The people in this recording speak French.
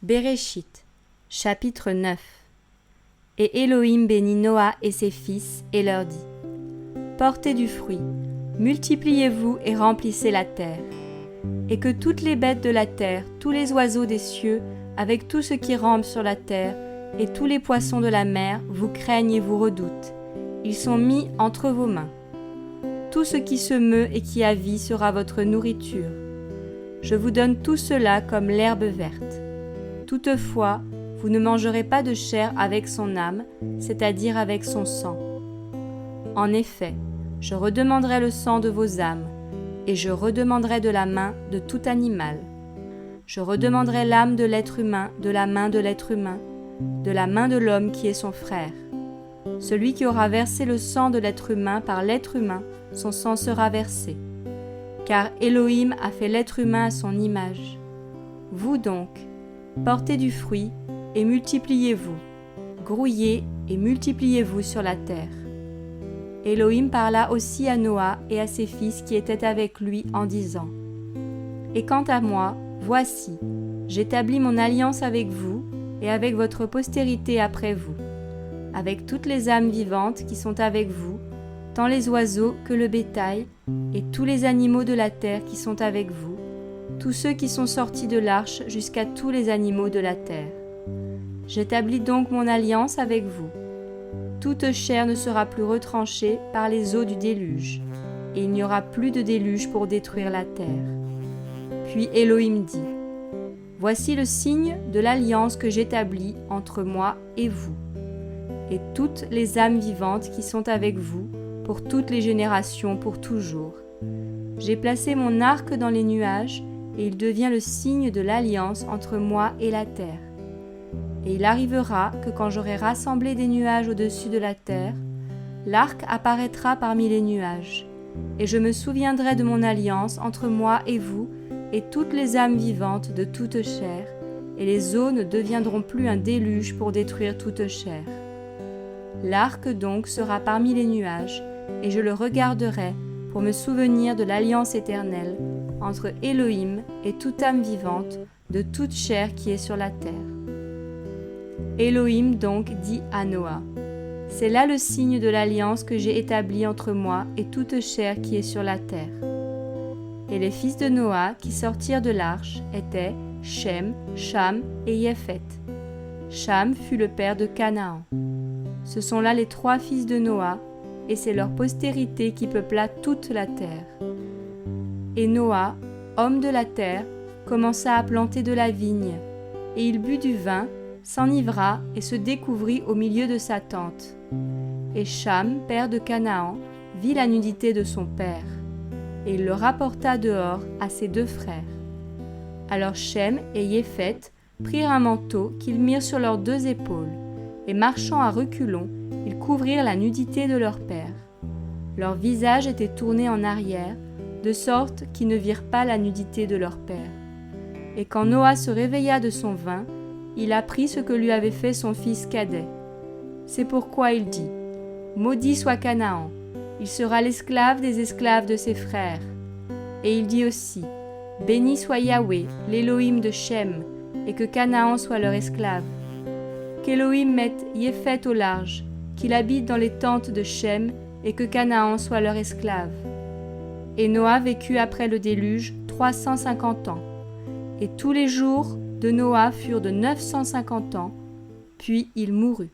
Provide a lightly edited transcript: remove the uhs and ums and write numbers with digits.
Béréchit, chapitre 9. Et Élohim bénit Noah et ses fils et leur dit : Portez du fruit, multipliez-vous et remplissez la terre. Et que toutes les bêtes de la terre, tous les oiseaux des cieux, avec tout ce qui rampe sur la terre, et tous les poissons de la mer, vous craignent et vous redoutent. Ils sont mis entre vos mains. Tout ce qui se meut et qui a vie sera votre nourriture. Je vous donne tout cela comme l'herbe verte. Toutefois, vous ne mangerez pas de chair avec son âme, c'est-à-dire avec son sang. En effet, je redemanderai le sang de vos âmes, et je redemanderai de la main de tout animal. Je redemanderai l'âme de l'être humain de la main de l'être humain, de la main de l'homme qui est son frère. Celui qui aura versé le sang de l'être humain par l'être humain, son sang sera versé. Car Élohim a fait l'être humain à son image. Vous donc, portez du fruit et multipliez-vous, grouillez et multipliez-vous sur la terre. Élohim parla aussi à Noah et à ses fils qui étaient avec lui en disant : Et quant à moi, voici, j'établis mon alliance avec vous et avec votre postérité après vous, avec toutes les âmes vivantes qui sont avec vous, tant les oiseaux que le bétail, et tous les animaux de la terre qui sont avec vous, tous ceux qui sont sortis de l'arche jusqu'à tous les animaux de la terre. J'établis donc mon alliance avec vous. Toute chair ne sera plus retranchée par les eaux du déluge, et il n'y aura plus de déluge pour détruire la terre. Puis Élohim dit : Voici le signe de l'alliance que j'établis entre moi et vous, et toutes les âmes vivantes qui sont avec vous, pour toutes les générations, pour toujours. J'ai placé mon arc dans les nuages, et il devient le signe de l'alliance entre moi et la terre. Et il arrivera que quand j'aurai rassemblé des nuages au-dessus de la terre, l'arc apparaîtra parmi les nuages, et je me souviendrai de mon alliance entre moi et vous, et toutes les âmes vivantes de toute chair, et les eaux ne deviendront plus un déluge pour détruire toute chair. L'arc donc sera parmi les nuages, et je le regarderai pour me souvenir de l'alliance éternelle entre Élohim et toute âme vivante de toute chair qui est sur la terre. Élohim donc dit à Noah : C'est là le signe de l'alliance que j'ai établie entre moi et toute chair qui est sur la terre. Et les fils de Noah qui sortirent de l'arche étaient Shem, Cham et Yéphet. Cham fut le père de Canaan. Ce sont là les 3 fils de Noah, et c'est leur postérité qui peupla toute la terre. Et Noah, homme de la terre, commença à planter de la vigne, et il but du vin, s'enivra et se découvrit au milieu de sa tente. Et Cham, père de Canaan, vit la nudité de son père, et il le rapporta dehors à ses 2 frères. Alors Shem et Yéphet prirent un manteau qu'ils mirent sur leurs 2 épaules, et marchant à reculons, ils couvrirent la nudité de leur père. Leur visage était tourné en arrière, de sorte qu'ils ne virent pas la nudité de leur père. Et quand Noah se réveilla de son vin, il apprit ce que lui avait fait son fils cadet. C'est pourquoi il dit : Maudit soit Canaan, il sera l'esclave des esclaves de ses frères. Et il dit aussi : Béni soit Yahweh, l'Élohim de Shem, et que Canaan soit leur esclave. Qu'Élohim mette Yéphet au large, qu'il habite dans les tentes de Shem, et que Canaan soit leur esclave. Et Noah vécut après le déluge 350 ans, et tous les jours de Noah furent de 950 ans, puis il mourut.